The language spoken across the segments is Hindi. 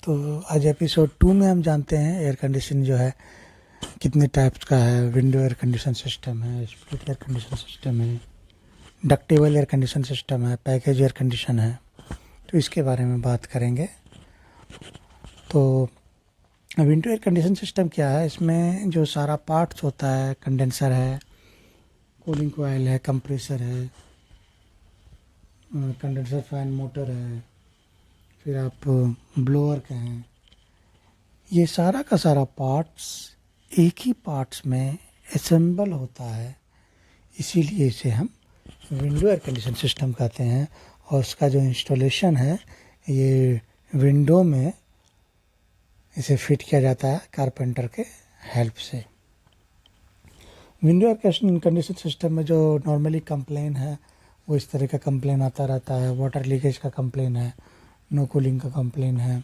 तो आज एपिसोड 2 में हम जानते हैं एयर कंडीशन जो है कितने टाइप्स का है। विंडो एयर कंडीशन सिस्टम है, स्प्लिट एयर कंडीशन सिस्टम है, डक्टेबल एयर कंडीशन सिस्टम है, पैकेज एयर कंडीशन है। तो इसके बारे में बात करेंगे। तो विंडो एयर कंडीशन सिस्टम क्या है, इसमें जो सारा पार्ट्स होता है, कंडेंसर है, कूलिंग कॉइल है, कंप्रेसर है, कंडेंसर फैन मोटर है, फिर आप ब्लोअर कहें, ये सारा का सारा पार्ट्स एक ही पार्ट्स में असेंबल होता है। इसीलिए इसे हम विंडो एयर कंडीशन सिस्टम कहते हैं। और उसका जो इंस्टॉलेशन है ये विंडो में इसे फिट किया जाता है कारपेंटर के हेल्प से। विंडो एयर कंडीशन सिस्टम में जो नॉर्मली कंप्लेन है वो इस तरह का कंप्लेन आता रहता है। वाटर लीकेज का कंप्लेन है, नो कूलिंग का कंप्लेन है,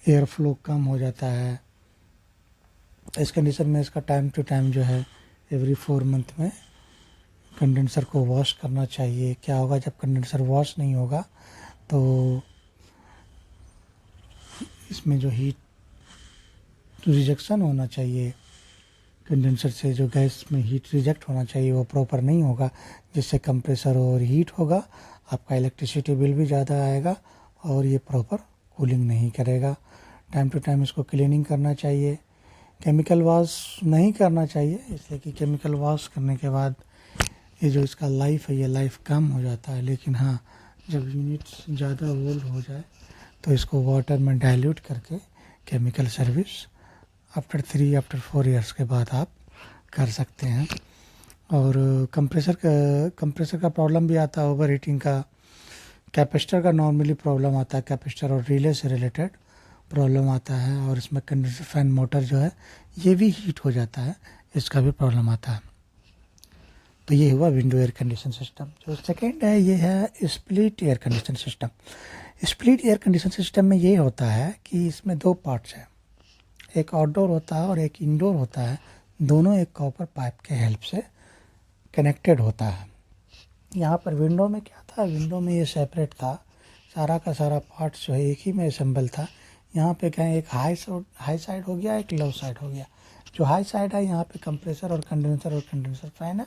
एयर फ्लो कम हो जाता है। इस कंडीशन में इसका टाइम टू टाइम जो है एवरी 4 मंथ में कंडेंसर को वॉश करना चाहिए। क्या होगा, जब कंडेंसर वॉश नहीं होगा तो इसमें जो हीट रिजेक्शन होना चाहिए, कंडेंसर से जो गैस में हीट रिजेक्ट होना चाहिए वो प्रॉपर नहीं होगा, जिससे कंप्रेसर ओवर हीट होगा, आपका इलेक्ट्रिसिटी बिल भी ज़्यादा आएगा और ये प्रॉपर कूलिंग नहीं करेगा। टाइम टू टाइम इसको क्लीनिंग करना चाहिए। केमिकल वॉश नहीं करना चाहिए, इसलिए कि केमिकल वॉश करने के बाद ये जो इसका लाइफ है ये लाइफ कम हो जाता है। लेकिन हाँ, जब यूनिट्स ज़्यादा ओल्ड हो जाए तो इसको वाटर में डाइल्यूट करके केमिकल सर्विस आफ्टर 4 ईयर्स के बाद आप कर सकते हैं। और कंप्रेसर का प्रॉब्लम भी आता है, ओवर हीटिंग का। कैपेसिटर का नॉर्मली प्रॉब्लम आता है, कैपेसिटर और रिले से रिलेटेड प्रॉब्लम आता है। और इसमें कंडेंसर फैन मोटर जो है ये भी हीट हो जाता है, इसका भी प्रॉब्लम आता है। तो ये हुआ विंडो एयर कंडीशन सिस्टम। जो सेकेंड है ये है split air condition system. Split air condition system में ये होता है कि इसमें 2 पार्ट्स हैं, एक आउटडोर होता है और एक इंडोर होता है। दोनों एक कॉपर पाइप के हेल्प से कनेक्टेड होता है। यहाँ पर विंडो में क्या था, विंडो में ये सेपरेट था, सारा का सारा पार्ट्स जो है एक ही में असेंबल था। यहाँ पे कहें एक हाई साइड हो गया, एक लो साइड हो गया। जो हाई साइड है यहाँ पे कंप्रेसर और कंडेंसर फैन है,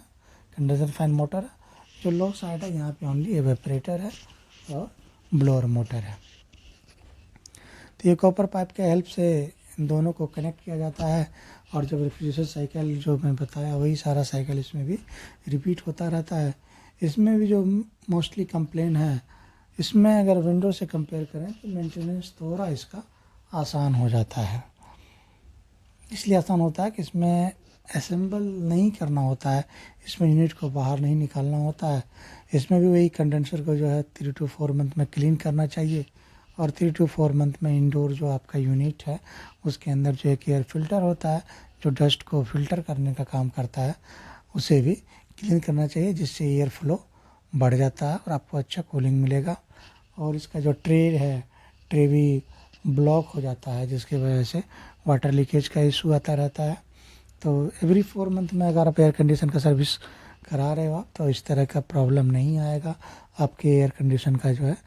कंडेंसर फैन मोटर है। जो लो साइड है यहाँ पे ओनली एवेपोरेटर है और ब्लोअर मोटर है। तो ये कॉपर पाइप के हेल्प से इन दोनों को कनेक्ट किया जाता है। और जब रेफ्रिजरेशन साइकिल जो मैं बताया वही सारा साइकिल इसमें भी रिपीट होता रहता है। इसमें भी जो मोस्टली कंप्लेन है, इसमें अगर विंडो से कंपेयर करें तो मेंटेनेंस थोड़ा इसका आसान हो जाता है। इसलिए आसान होता है कि इसमें असेंबल नहीं करना होता है, इसमें यूनिट को बाहर नहीं निकालना होता है। इसमें भी वही कंडेंसर को जो है 3 to 4 मंथ में क्लीन करना चाहिए। और 3 to 4 मंथ में इंडोर जो आपका यूनिट है उसके अंदर जो एक एयर फिल्टर होता है जो डस्ट को फिल्टर करने का काम करता है, उसे भी क्लीन करना चाहिए, जिससे एयर फ्लो बढ़ जाता है और आपको अच्छा कूलिंग मिलेगा। और इसका जो ट्रे है, ट्रे भी ब्लॉक हो जाता है, जिसकी वजह से वाटर लीकेज का इशू आता रहता है। तो एवरी 4 मंथ में अगर आप एयर कंडीशन का सर्विस करा रहे हो तो इस तरह का प्रॉब्लम नहीं आएगा। आपके एयर कंडीशन का जो है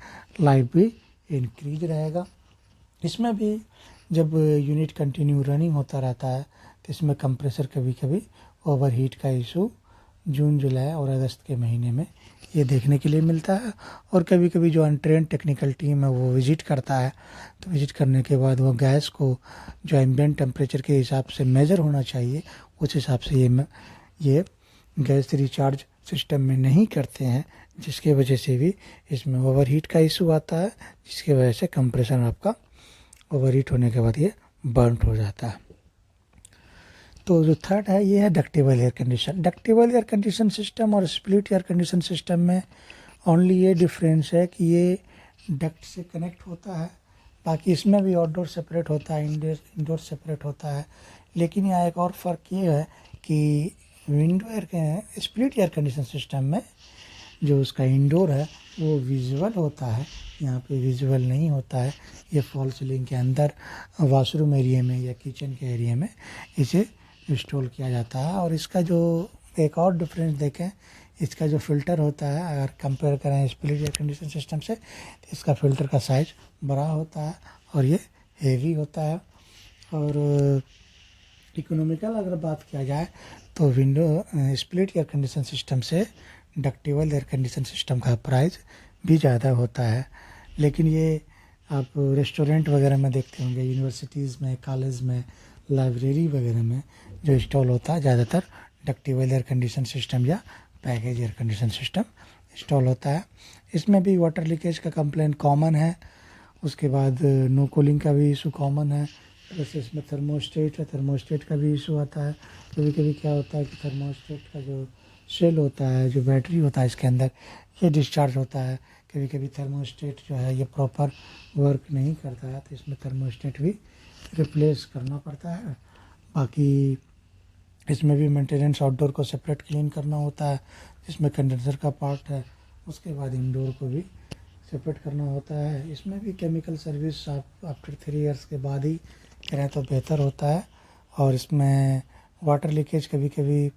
लाइफ भी इंक्रीज रहेगा। इसमें भी जब यूनिट कंटिन्यू रनिंग होता रहता है तो इसमें कंप्रेसर कभी कभी ओवर हीट का इशू जून, जुलाई और अगस्त के महीने में ये देखने के लिए मिलता है। और कभी कभी जो अनट्रेंड टेक्निकल टीम है वो विज़िट करता है, तो विज़िट करने के बाद वो गैस को जो एम्बिएंट टेम्परेचर के हिसाब से मेज़र होना चाहिए उस हिसाब से ये गैस रिचार्ज सिस्टम में नहीं करते हैं, जिसकी वजह से भी इसमें ओवर हीट का इशू आता है, जिसकी वजह से कंप्रेसर आपका ओवर हीट होने के बाद ये बर्नट हो जाता है। तो जो थर्ड है ये है ductable air condition. Ductable air condition system और स्प्लिट एयर कंडीशन सिस्टम में ओनली ये डिफरेंस है कि ये डक्ट से कनेक्ट होता है, बाकी इसमें भी आउटडोर सेपरेट होता है, इंडोर सेपरेट होता है। लेकिन यहाँ एक और फ़र्क ये है कि स्प्लिट एयर कंडीशन सिस्टम में जो उसका इंडोर है वो विजुअल होता है, यहाँ पे विजुअल नहीं होता है। ये फॉल सीलिंग के अंदर वॉशरूम एरिया में या किचन के एरिया में इसे इंस्टॉल किया जाता है। और इसका जो एक और डिफरेंस देखें, इसका जो फ़िल्टर होता है, अगर कंपेयर करें स्प्लिट एयर कंडीशन सिस्टम से, तो इसका फ़िल्टर का साइज़ बड़ा होता है और ये हेवी होता है। और इकोनॉमिकल अगर बात किया जाए तो window split air condition system से डक्टेबल एयर कंडीशन सिस्टम का प्राइस भी ज़्यादा होता है। लेकिन ये आप रेस्टोरेंट वगैरह में देखते होंगे, यूनिवर्सिटीज़ में, कॉलेज में, लाइब्रेरी वगैरह में जो इंस्टॉल होता है ज़्यादातर डक्टेबल एयर कंडीशन सिस्टम या package air condition system install होता है। इसमें भी वाटर लीकेज का कंप्लेंट कॉमन है। उसके बाद नो कूलिंग का भी इशू कॉमन है। जैसे इसमें थर्मोस्टेट है, थर्मोस्टेट का भी इशू आता है। कभी कभी क्या होता है कि थर्मोस्टेट का जो सेल होता है, जो बैटरी होता है इसके अंदर, ये डिस्चार्ज होता है। कभी कभी थर्मोस्टेट जो है ये प्रॉपर वर्क नहीं करता है, तो इसमें थर्मोस्टेट भी रिप्लेस करना पड़ता है। बाकी इसमें भी मेंटेनेंस आउटडोर को सेपरेट क्लीन करना होता है, जिसमें कंडेंसर का पार्ट है। उसके बाद इंडोर को भी सेपरेट करना होता है। इसमें भी केमिकल सर्विस आप आफ्टर 3 इयर्स के बाद ही करें तो बेहतर होता है। और इसमें वाटर लीकेज, कभी कभी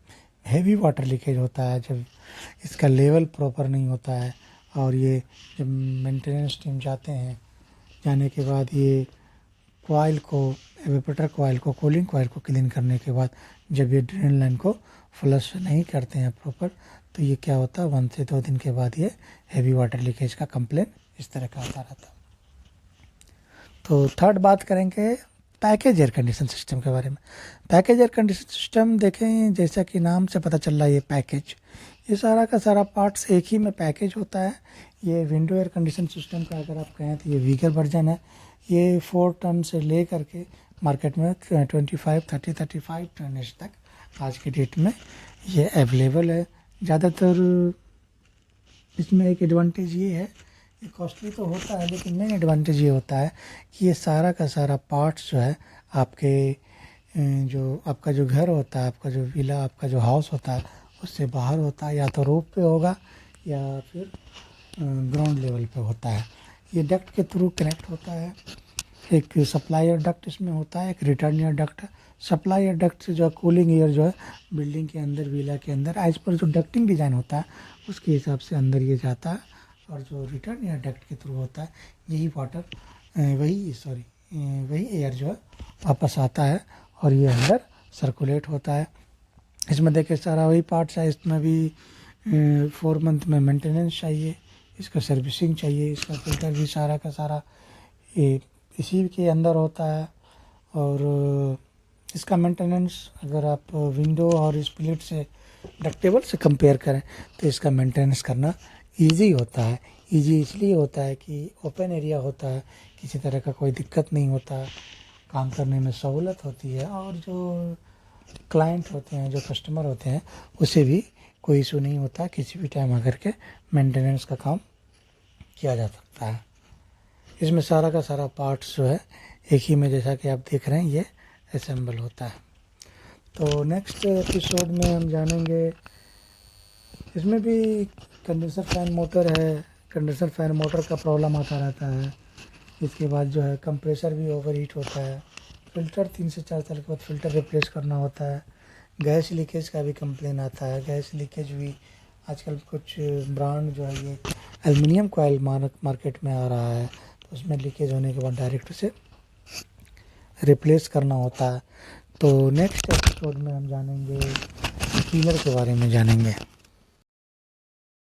हैवी वाटर लीकेज होता है जब इसका लेवल प्रॉपर नहीं होता है। और ये जब मेंटेनेंस टीम जाते हैं, जाने के बाद ये कॉइल को, एवेपोरेटर कॉइल को, कूलिंग कॉइल को क्लीन करने के बाद जब ये ड्रेन लाइन को फ्लश नहीं करते हैं प्रॉपर, तो ये क्या होता है, 1 से 2 दिन के बाद ये हैवी वाटर लीकेज का कंप्लेन इस तरह का आता रहता है। तो थर्ड बात करेंगे पैकेज एयर कंडीशन सिस्टम के बारे में। पैकेज एयर कंडीशन सिस्टम देखें, जैसा कि नाम से पता चल रहा है ये पैकेज, ये सारा का सारा पार्ट्स एक ही में पैकेज होता है। ये विंडो एयर कंडीशन सिस्टम का अगर आप कहें तो ये वीगर वर्जन है। ये 4 टन से ले करके मार्केट में 35 टन तक आज की डेट में ये अवेलेबल है। ज़्यादातर इसमें एक एडवांटेज ये है, ये कॉस्टली तो होता है, लेकिन मेन एडवांटेज ये होता है कि ये सारा का सारा पार्ट्स जो है आपके जो आपका जो घर होता है, आपका जो विला, आपका जो हाउस होता है, उससे बाहर होता है। या तो रूफ पे होगा या फिर ग्राउंड लेवल पे होता है। ये डक्ट के थ्रू कनेक्ट होता है। एक सप्लायर डक्ट इसमें होता है, एक रिटर्न एयर डक्ट है। सप्लायर डक्ट से जो कूलिंग एयर जो है बिल्डिंग के अंदर, विला के अंदर, एज पर जो डक्टिंग डिज़ाइन होता है उसके हिसाब से अंदर ये जाता है। और जो रिटर्न एयर डक्ट के थ्रू होता है, यही वाटर वही एयर जो है वापस आता है और ये अंदर सर्कुलेट होता है। इसमें देखिए सारा वही पार्ट्स है। इसमें भी 4 मंथ में मेंटेनेंस चाहिए, इसका सर्विसिंग चाहिए, इसका फिल्टर भी सारा का सारा इसी के अंदर होता है। और इसका मेंटेनेंस अगर आप विंडो और स्प्लिट से, डक्टेबल से कंपेयर करें तो इसका मेंटेनेंस करना इजी होता है। इजी इसलिए होता है कि ओपन एरिया होता है, किसी तरह का कोई दिक्कत नहीं होता, काम करने में सहूलत होती है। और जो क्लाइंट होते हैं, जो कस्टमर होते हैं, उसे भी कोई इशू नहीं होता, किसी भी टाइम आकर के मेंटेनेंस का काम किया जा सकता है। इसमें सारा का सारा पार्ट्स जो है एक ही में, जैसा कि आप देख रहे हैं, ये असेंबल होता है। तो नेक्स्ट एपिसोड में हम जानेंगे, इसमें भी कंडेंसर फैन मोटर है। कंडेंसर फैन मोटर का प्रॉब्लम आता रहता है। इसके बाद जो है कंप्रेसर भी ओवर हीट होता है। फ़िल्टर 3 से 4 साल के बाद फ़िल्टर रिप्लेस करना होता है। गैस लीकेज का भी कंप्लेन आता है। गैस लीकेज भी आजकल कुछ ब्रांड जो है ये एल्युमिनियम कॉइल मार्केट में आ रहा है, तो उसमें लीकेज होने के बाद डायरेक्ट उसे रिप्लेस करना होता है। तो नेक्स्ट एपिसोड में हम जानेंगे सीलर के बारे में जानेंगे।